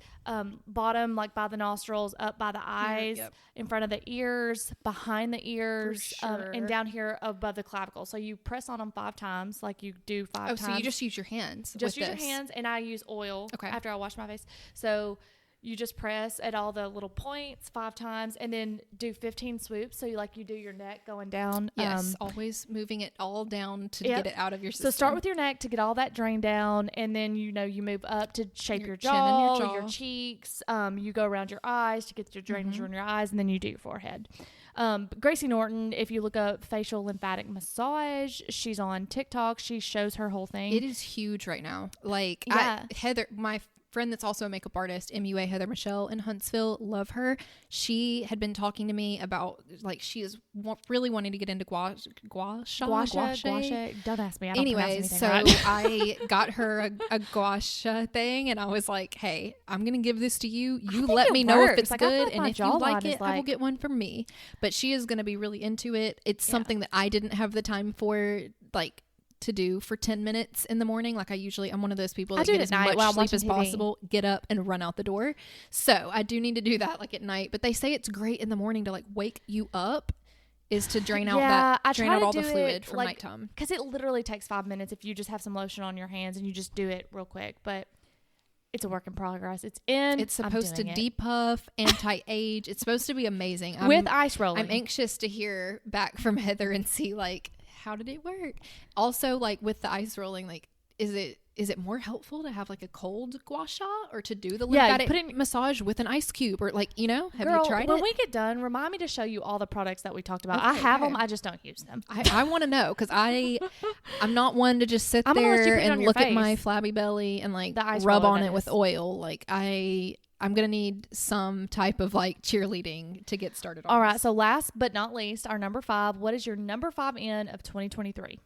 Speaker 1: bottom like by the nostrils, up by the eyes, in front of the ears, behind the ears, and down here above the clavicle. So you press on them 5 times, like you do 5 times.
Speaker 2: Oh, so you just use your hands.
Speaker 1: Just use your hands, and I use oil after I wash my face. So you just press at all the little points 5 times, and then do 15 swoops. So you do your neck going down.
Speaker 2: Yes, always moving it all down to get it out of your system.
Speaker 1: So start with your neck to get all that drained down, and then you move up to shape your jaw, your cheeks. You go around your eyes to get your drainage on your eyes, and then you do your forehead. Gracie Norton, if you look up facial lymphatic massage, she's on TikTok. She shows her whole thing.
Speaker 2: It is huge right now. Heather, my friend that's also a makeup artist, MUA Heather Michelle in Huntsville, love her. She had been talking to me about she is really wanting to get into gua sha.
Speaker 1: Don't ask me. I don't pronounce anything
Speaker 2: so
Speaker 1: right.
Speaker 2: I got her a gua sha thing, and I was like, hey, I'm gonna give this to you. You let me know if it's good, and if you like it, I will get one from me. But she is gonna be really into it. It's something that I didn't have the time for, to do for 10 minutes in the morning. I'm one of those people that get as much sleep as possible, get up and run out the door. So I do need to do that at night, but they say it's great in the morning to wake you up, is to drain out all the fluid from nighttime.
Speaker 1: Because it literally takes 5 minutes if you just have some lotion on your hands and you just do it real quick. But it's a work in progress. It's
Speaker 2: supposed to depuff, anti-age. It's supposed to be amazing.
Speaker 1: With ice rolling.
Speaker 2: I'm anxious to hear back from Heather and see how did it work? Also, with the ice rolling, is it more helpful to have a cold gua sha, or to do the lymphatic massage with an ice cube, or have you tried it?
Speaker 1: When we get done, remind me to show you all the products that we talked about. I have them, I just don't use them.
Speaker 2: I want to know, because I'm not one to just sit there and look at my flabby belly and rub on it with oil. I'm going to need some type of cheerleading to get started on.
Speaker 1: All right. So last but not least, our number 5. What is your number 5 in of 2023?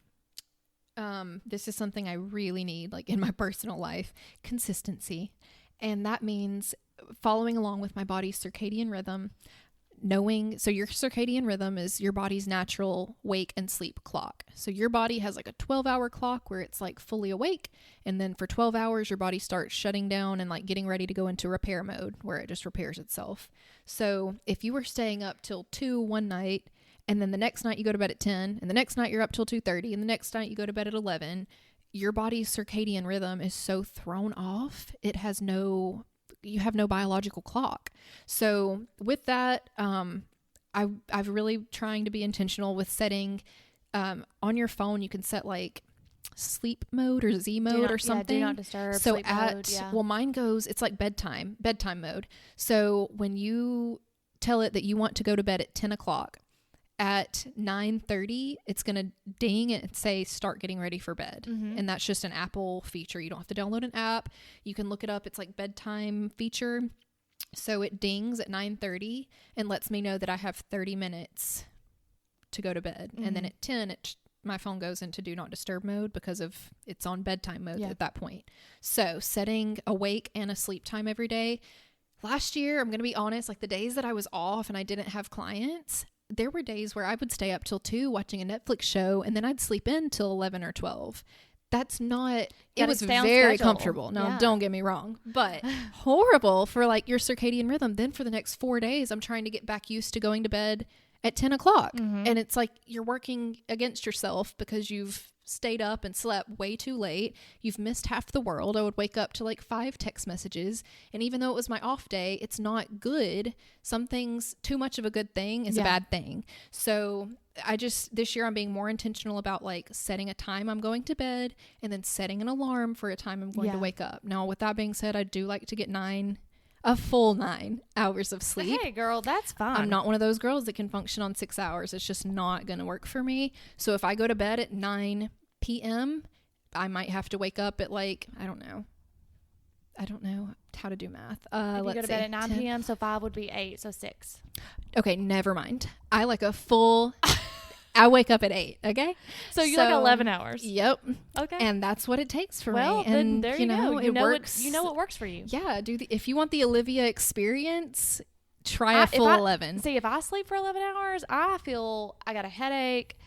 Speaker 2: This is something I really need in my personal life: consistency. And that means following along with my body's circadian rhythm, so your circadian rhythm is your body's natural wake and sleep clock. So your body has a 12-hour clock where it's fully awake, and then for 12 hours your body starts shutting down and getting ready to go into repair mode, where it just repairs itself. So if you were staying up till 2 one night, and then the next night you go to bed at 10, and the next night you're up till 2:30, and the next night you go to bed at 11, your body's circadian rhythm is so thrown off, you have no biological clock. So with that, I've really trying to be intentional with setting, on your phone, you can set sleep mode or Z mode or something.
Speaker 1: Do not disturb.
Speaker 2: So
Speaker 1: sleep mode,
Speaker 2: well, mine goes, it's bedtime mode. So when you tell it that you want to go to bed at 10 o'clock, at 9:30, it's going to ding and say, start getting ready for bed. And that's just an Apple feature. You don't have to download an app. You can look it up. It's bedtime feature. So it dings at 9:30 and lets me know that I have 30 minutes to go to bed. And then at 10, my phone goes into do not disturb mode, because it's on bedtime mode at that point. So setting a wake and a sleep time every day. Last year, I'm going to be honest, the days that I was off and I didn't have clients, there were days where I would stay up till 2 watching a Netflix show, and then I'd sleep in till 11 or 12. That's not, it was very comfortable. Now, don't get me wrong, but horrible for your circadian rhythm. Then for the next 4 days, I'm trying to get back used to going to bed at 10 o'clock. And it's you're working against yourself because you've stayed up and slept way too late. You've missed half the world. I would wake up to 5 text messages. And even though it was my off day, it's not good. Some things, too much of a good thing is a bad thing. So this year I'm being more intentional about setting a time I'm going to bed, and then setting an alarm for a time I'm going to wake up. Now, with that being said, I do like to get a full 9 hours of sleep.
Speaker 1: Hey girl, that's fine.
Speaker 2: I'm not one of those girls that can function on 6 hours. It's just not going to work for me. So if I go to bed at 9 p.m., I might have to wake up at I don't know how to do math.
Speaker 1: If you go to bed at 9 p.m., so 5 would be 8, so 6.
Speaker 2: Okay, never mind. I a full... I wake up at 8, okay?
Speaker 1: So you 11 hours.
Speaker 2: Yep.
Speaker 1: Okay.
Speaker 2: And that's what it takes for me.
Speaker 1: Well, then there you go.
Speaker 2: It works.
Speaker 1: You know what works for you.
Speaker 2: Yeah. If you want the Olivia experience, try a full 11.
Speaker 1: See, if I sleep for 11 hours, I feel I got a headache.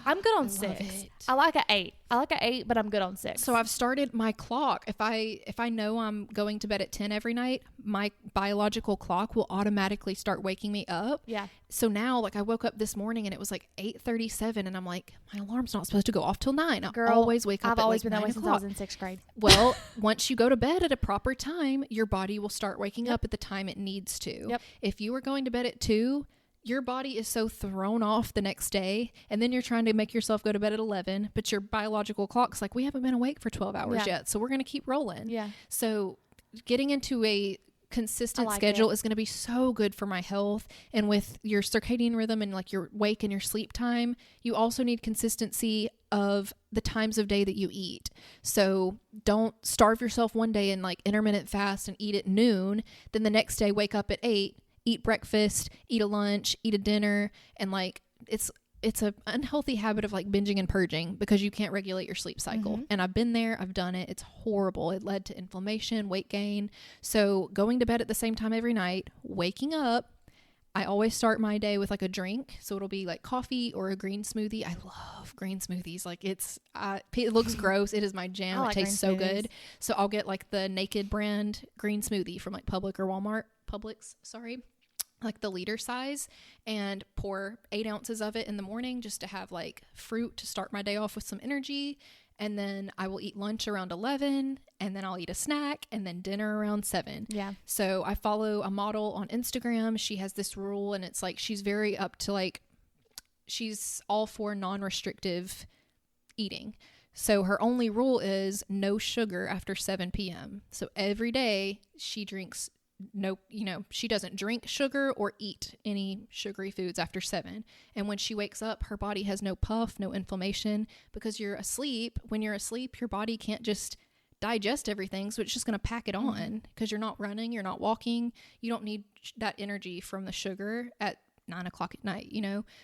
Speaker 1: I'm good on 6. I like an 8. But I'm good on 6.
Speaker 2: So I've started my clock. If I know I'm going to bed at 10 every night, my biological clock will automatically start waking me up.
Speaker 1: Yeah.
Speaker 2: So now, like, I woke up this morning and it was like 8:37, and I'm like, my alarm's not supposed to go off till 9. I always wake up.
Speaker 1: I've always
Speaker 2: been
Speaker 1: that way since I was in 6th grade.
Speaker 2: Well, once you go to bed at a proper time, your body will start waking up at the time it needs to.
Speaker 1: Yep.
Speaker 2: If you were going to bed at 2, your body is so thrown off the next day, and then you're trying to make yourself go to bed at 11, but your biological clock's like, we haven't been awake for 12 hours yet, so we're going to keep rolling.
Speaker 1: Yeah.
Speaker 2: So getting into a consistent schedule is going to be so good for my health. And with your circadian rhythm and like your wake and your sleep time, you also need consistency of the times of day that you eat. So don't starve yourself one day and like intermittent fast and eat at noon, then the next day wake up at 8, eat breakfast, eat a lunch, eat a dinner, and like it's a unhealthy habit of like binging and purging because you can't regulate your sleep cycle. Mm-hmm. And I've been there, I've done it. It's horrible. It led to inflammation, weight gain. So going to bed at the same time every night, waking up, I always start my day with like a drink. So it'll be like coffee or a green smoothie. I love green smoothies. Like it looks gross. It is my jam. It tastes so good. So I'll get like the Naked brand green smoothie from like Publix, like the liter size, and pour 8 ounces of it in the morning just to have like fruit to start my day off with some energy. And then I will eat lunch around 11, and then I'll eat a snack, and then dinner around 7. Yeah. So I follow a model on Instagram. She has this rule, and it's like she's very up to like, she's all for non-restrictive eating. So her only rule is no sugar after 7 p.m. So every day she drinks she doesn't drink sugar or eat any sugary foods after 7. And when she wakes up, her body has no puff, no inflammation, because you're asleep. When you're asleep, your body can't just digest everything. So it's just going to pack it on because you're not running, you're not walking. You don't need that energy from the sugar at 9 o'clock at night,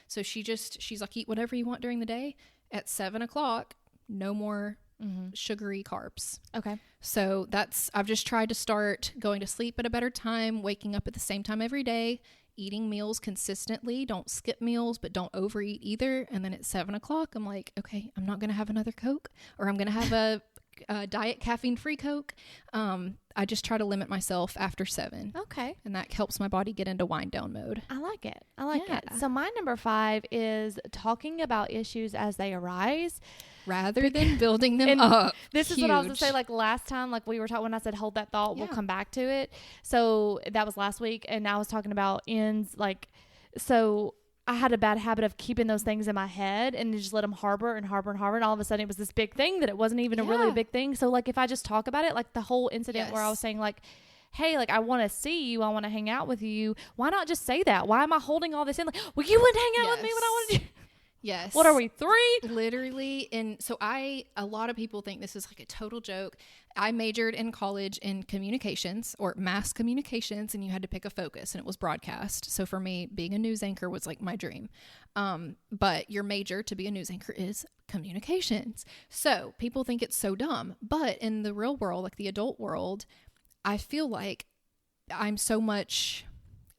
Speaker 2: So she's like, eat whatever you want during the day. At 7 o'clock, no more sugary carbs. Okay. So I've just tried to start going to sleep at a better time, waking up at the same time every day, eating meals consistently. Don't skip meals, but don't overeat either. And then at 7 o'clock, I'm like, okay, I'm not going to have another Coke, or I'm going to have a diet caffeine-free Coke. I just try to limit myself after 7. Okay. And that helps my body get into wind down mode.
Speaker 1: I like it. So my number 5 is talking about issues as they arise,
Speaker 2: rather than building them up.
Speaker 1: This is what I was going to say. Like last time, like we were talking, when I said hold that thought, we'll come back to it. So that was last week, and I was talking about ends. Like, so I had a bad habit of keeping those things in my head and just let them harbor and harbor and harbor. And all of a sudden it was this big thing that it wasn't even a really big thing. So like if I just talk about it, like the whole incident where I was saying like, hey, like I want to see you, I want to hang out with you. Why not just say that? Why am I holding all this in? Like, well, you wouldn't hang out with me when I wanted you.
Speaker 2: Yes.
Speaker 1: What are we, 3?
Speaker 2: Literally. And so a lot of people think this is like a total joke. I majored in college in communications, or mass communications, and you had to pick a focus, and it was broadcast. So for me, being a news anchor was like my dream. But your major to be a news anchor is communications. So people think it's so dumb, but in the real world, like the adult world, I feel like I'm so much,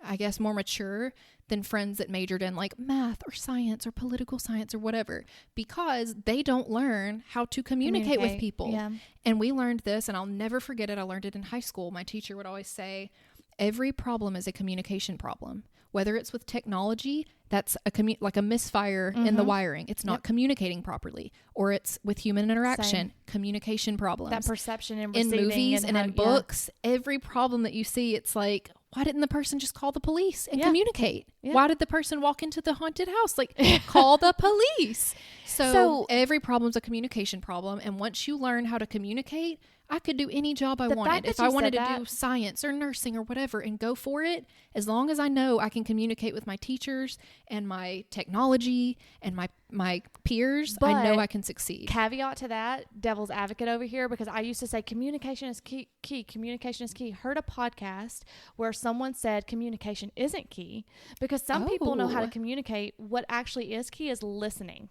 Speaker 2: I guess, more mature than friends that majored in like math or science or political science or whatever, because they don't learn how to communicate with people. Yeah. And we learned this, and I'll never forget it. I learned it in high school. My teacher would always say, every problem is a communication problem. Whether it's with technology, that's like a misfire in the wiring. It's not communicating properly. Or it's with human interaction, communication problems.
Speaker 1: That perception and receiving.
Speaker 2: In movies and in books, every problem that you see, it's like, why didn't the person just call the police and communicate? Yeah. Why did the person walk into the haunted house? Like, call the police. So every problem's a communication problem. And once you learn how to communicate, I could do any job I wanted. If I wanted to do science or nursing or whatever and go for it, as long as I know I can communicate with my teachers and my technology and my peers, I know I can succeed.
Speaker 1: Caveat to that, devil's advocate over here, because I used to say communication is key. Communication is key. Heard a podcast where someone said communication isn't key, because some people know how to communicate. What actually is key is listening.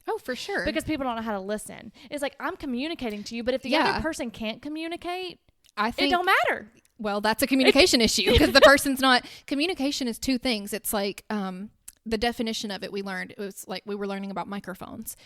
Speaker 2: Oh, for sure.
Speaker 1: Because people don't know how to listen. It's like, I'm communicating to you, but if the other person can't communicate, it don't matter.
Speaker 2: Well, that's a communication issue, because the person's not. Communication is 2 things. It's like the definition of it, we learned, it was like we were learning about microphones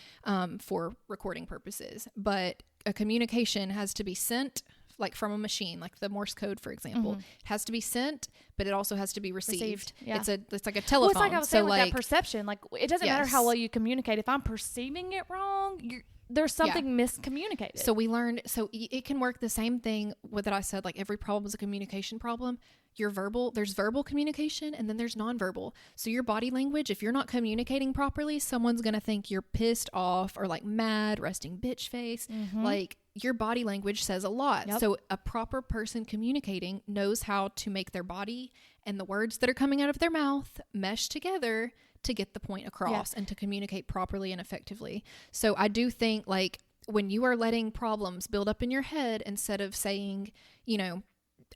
Speaker 2: for recording purposes, but a communication has to be sent like from a machine, like the Morse code, for example. It has to be sent, but it also has to be received. Yeah. It's like a telephone.
Speaker 1: Well, it's like I was saying with that perception. Like, it doesn't matter how well you communicate. If I'm perceiving it wrong, there's something miscommunicated.
Speaker 2: So we learned, so it can work the same thing with that I said, like every problem is a communication problem. There's verbal communication and then there's nonverbal. So your body language, if you're not communicating properly, someone's going to think you're pissed off or like mad, resting bitch face. Like your body language says a lot. So a proper person communicating knows how to make their body and the words that are coming out of their mouth mesh together to get the point across and to communicate properly and effectively. So I do think like when you are letting problems build up in your head, instead of saying, you know,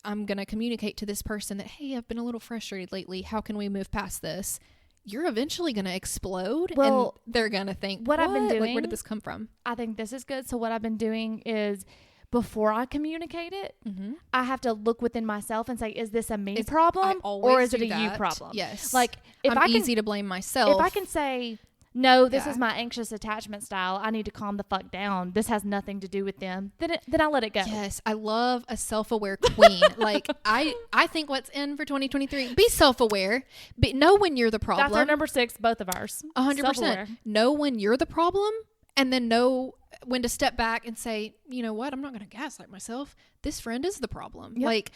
Speaker 2: I'm going to communicate to this person that, hey, I've been a little frustrated lately. How can we move past this? You're eventually going to explode. Well, and they're going to think, what I've been doing, like, where did this come from?
Speaker 1: I think this is good. So what I've been doing is before I communicate it, I have to look within myself and say, is this a me problem or is it a you problem?
Speaker 2: Yes.
Speaker 1: Like if
Speaker 2: I'm easy to blame myself.
Speaker 1: If I can say, no, this is my anxious attachment style. I need to calm the fuck down. This has nothing to do with them. Then I let it go.
Speaker 2: Yes. I love a self-aware queen. Like I think what's in for 2023, be self-aware, but know when you're the problem.
Speaker 1: That's our number 6, both of ours.
Speaker 2: 100%. Know when you're the problem and then know when to step back and say, you know what? I'm not going to gaslight myself. This friend is the problem. Yep. Like,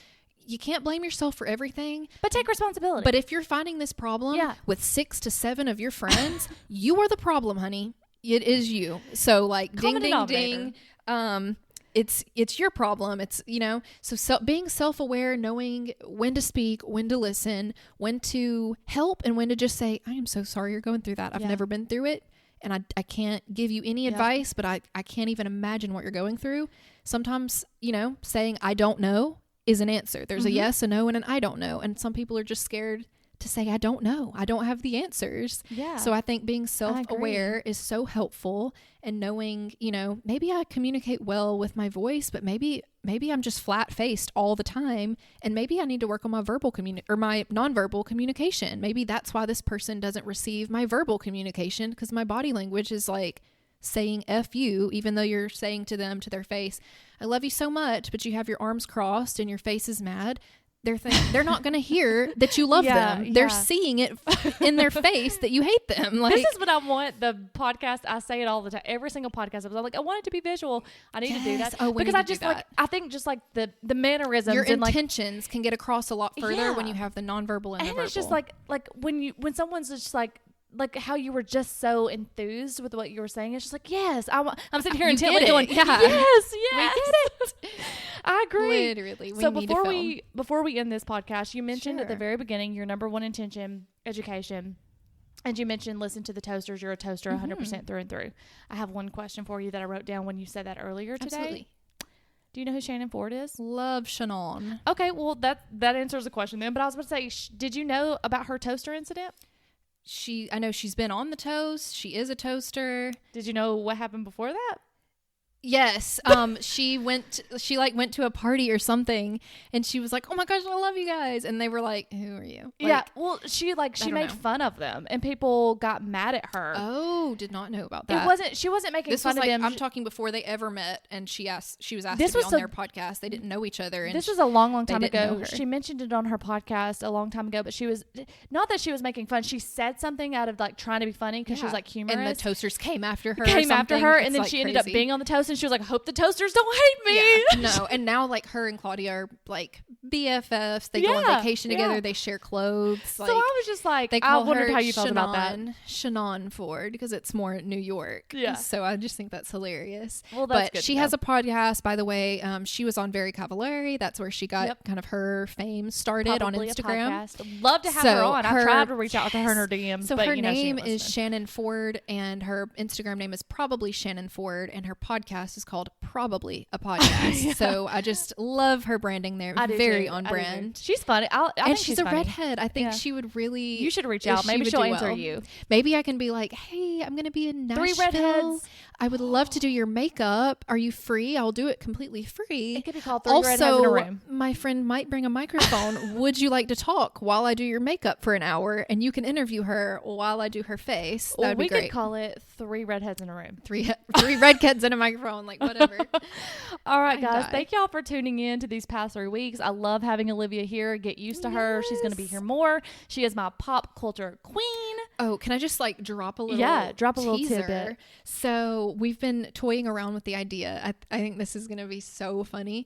Speaker 2: you can't blame yourself for everything.
Speaker 1: But take responsibility.
Speaker 2: But if you're finding this problem with 6 to 7 of your friends, you are the problem, honey. It is you. So like ding, ding, ding. It's your problem. It's, you know, so being self-aware, knowing when to speak, when to listen, when to help, and when to just say, I am so sorry you're going through that. I've never been through it. And I can't give you any advice, but I can't even imagine what you're going through. Sometimes, you know, saying I don't know is an answer. There's a yes, a no, and an I don't know. And some people are just scared to say, I don't know. I don't have the answers. Yeah. So I think being self-aware is so helpful, and knowing, you know, maybe I communicate well with my voice, but maybe I'm just flat-faced all the time, and maybe I need to work on my verbal or my nonverbal communication. Maybe that's why this person doesn't receive my verbal communication, because my body language is like saying F you, even though you're saying to them to their face, I love you so much, but you have your arms crossed and your face is mad. They're not going to hear that you love them. They're seeing it in their face that you hate them. Like,
Speaker 1: this is what I want the podcast. I say it all the time. Every single podcast episode, I'm like, I want it to be visual. I need to do that. Because I just like, I think just like the mannerisms,
Speaker 2: your
Speaker 1: and
Speaker 2: intentions can get across a lot further when you have the nonverbal and the verbal.
Speaker 1: It's just like when someone's just like how you were just so enthused with what you were saying. It's just like, yes, I'm sitting here intently going, yes, we get it. I agree.
Speaker 2: Literally.
Speaker 1: So before we end this podcast, you mentioned at the very beginning your number one intention, education. And you mentioned listen to the toasters. You're a toaster 100% through and through. I have one question for you that I wrote down when you said that earlier today.
Speaker 2: Absolutely.
Speaker 1: Do you know who Shannon Ford is?
Speaker 2: Love Shannon.
Speaker 1: Okay, well, that answers the question then. But I was about to say, did you know about her toaster incident?
Speaker 2: I know she's been on the toast. She is a toaster.
Speaker 1: Did you know what happened before that?
Speaker 2: Yes. She went to a party or something, and she was like, oh my gosh, I love you guys. And they were like, who are you? Like,
Speaker 1: yeah. Well, she made fun of them, and people got mad at her.
Speaker 2: Oh, did not know about that.
Speaker 1: She wasn't making fun of them.
Speaker 2: I'm talking before they ever met, and she was asked to be on their podcast. They didn't know each other. And
Speaker 1: this was a long time ago. She mentioned it on her podcast a long time ago, but she was not that she was making fun. She said something out of like trying to be funny because she was like humorous.
Speaker 2: And the toasters came after her.
Speaker 1: And then she ended up being on the toast. And she was like, I hope the toasters don't hate me.
Speaker 2: Yeah, no, and now like her and Claudia are like BFFs. They go on vacation together. They share clothes.
Speaker 1: So I was just like, I wondered how you felt about that.
Speaker 2: Shannon Ford, because it's more New York.
Speaker 1: Yeah.
Speaker 2: So I just think that's hilarious.
Speaker 1: Well, that's good.
Speaker 2: She has a podcast, by the way. She was on Very Cavallari. That's where she got kind of her fame started on Instagram.
Speaker 1: Love to have her on. I tried to reach out to her in her DMs.
Speaker 2: So her name is Shannon Ford, and her Instagram name is probably Shannon Ford, and her podcast is called Probably a Podcast. So I just love her branding there. Very on brand.
Speaker 1: She's funny. I
Speaker 2: and
Speaker 1: think
Speaker 2: she's a redhead. I think she would really.
Speaker 1: You should reach out. Maybe she'll answer you.
Speaker 2: Maybe I can be like, hey, hey, I'm going to be in Nashville.
Speaker 1: 3 redheads.
Speaker 2: I would love to do your makeup. Are you free? I'll do it completely free.
Speaker 1: It could be called 3 redheads in a room.
Speaker 2: My friend might bring a microphone. Would you like to talk while I do your makeup for an hour? And you can interview her while I do her face. That would be great.
Speaker 1: We could call it 3 redheads in a room.
Speaker 2: 3 redheads and a microphone, like whatever.
Speaker 1: All right, guys. Thank y'all for tuning in to these past 3 weeks. I love having Olivia here. Get used to her. She's going to be here more. She is my pop culture queen.
Speaker 2: Oh, can I just like drop a little
Speaker 1: little
Speaker 2: teaser?
Speaker 1: tidbit.
Speaker 2: So we've been toying around with the idea. I think this is going to be so funny.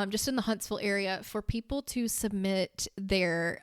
Speaker 2: Just in the Huntsville area, for people to submit their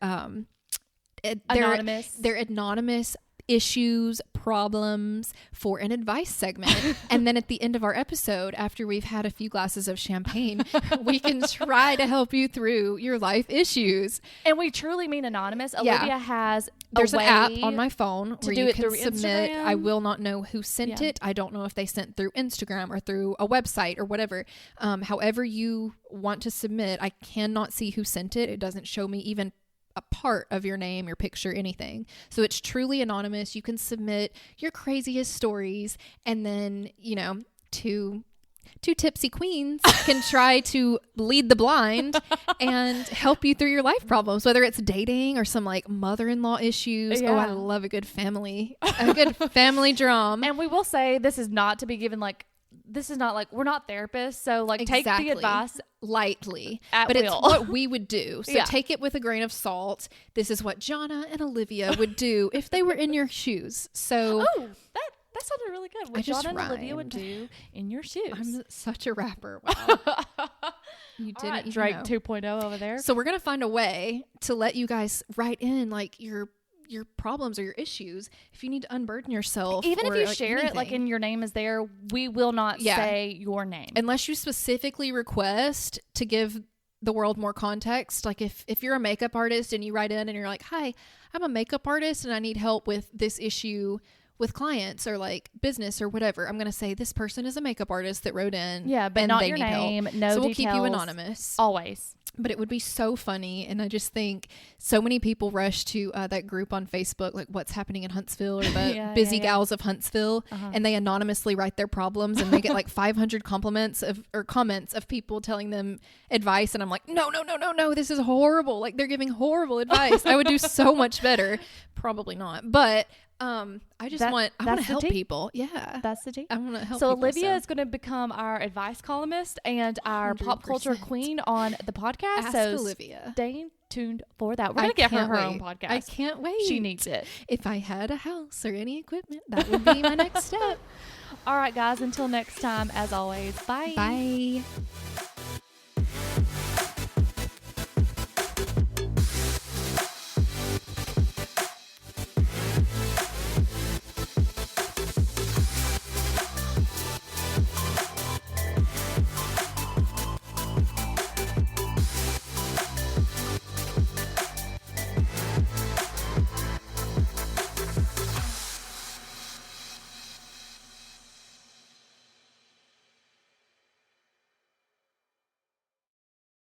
Speaker 2: anonymous issues, problems for an advice segment. And then at the end of our episode, after we've had a few glasses of champagne, we can try to help you through your life issues.
Speaker 1: And we truly mean anonymous. Olivia has
Speaker 2: There's an app on my phone
Speaker 1: to
Speaker 2: where
Speaker 1: do
Speaker 2: you
Speaker 1: it
Speaker 2: can
Speaker 1: through
Speaker 2: submit.
Speaker 1: Instagram.
Speaker 2: I will not know who sent it. I don't know if they sent through Instagram or through a website or whatever. However you want to submit, I cannot see who sent it. It doesn't show me even a part of your name, your picture, anything. So it's truly anonymous. You can submit your craziest stories, and then, you know, two tipsy queens can try to lead the blind and help you through your life problems, whether it's dating or some like mother-in-law issues. Oh, I love a good family drum.
Speaker 1: And we will say this is not to be given like, this is not like, we're not therapists, so like take the advice
Speaker 2: lightly,
Speaker 1: but
Speaker 2: it's what we would do. So take it with a grain of salt. This is what Johnna and Olivia would do if they were in your shoes. So
Speaker 1: that sounded really good. What Johnna and Olivia would do in your shoes.
Speaker 2: I'm such a rapper. Wow. You didn't
Speaker 1: right, Drake 2.0 over there.
Speaker 2: So we're gonna find a way to let you guys write in like your problems or your issues. If you need to unburden yourself,
Speaker 1: even if you
Speaker 2: like
Speaker 1: share it like in your name is there, we will not say your name
Speaker 2: unless you specifically request to give the world more context. Like if you're a makeup artist and you write in and you're like, hi, I'm a makeup artist and I need help with this issue with clients or like business or whatever, I'm going to say this person is a makeup artist that wrote in.
Speaker 1: Yeah, but not your name.
Speaker 2: Help.
Speaker 1: No
Speaker 2: so
Speaker 1: details.
Speaker 2: We'll keep you anonymous.
Speaker 1: Always.
Speaker 2: But it would be so funny. And I just think so many people rush to that group on Facebook, like What's Happening in Huntsville or the Busy Gals of Huntsville. And they anonymously write their problems and they get like 500 comments of people telling them advice. And I'm like, no, this is horrible. Like they're giving horrible advice. I would do so much better. Probably not. But I just want to help people. Yeah.
Speaker 1: That's the tea.
Speaker 2: I want to help
Speaker 1: so
Speaker 2: people.
Speaker 1: Olivia is going to become our advice columnist and our 100%. Pop culture queen on the podcast.
Speaker 2: Ask Olivia.
Speaker 1: Stay tuned for that. We're going to get her own podcast.
Speaker 2: I can't wait.
Speaker 1: She needs it.
Speaker 2: If I had a house or any equipment, that would be my next step.
Speaker 1: All right, guys. Until next time, as always, bye.
Speaker 2: Bye.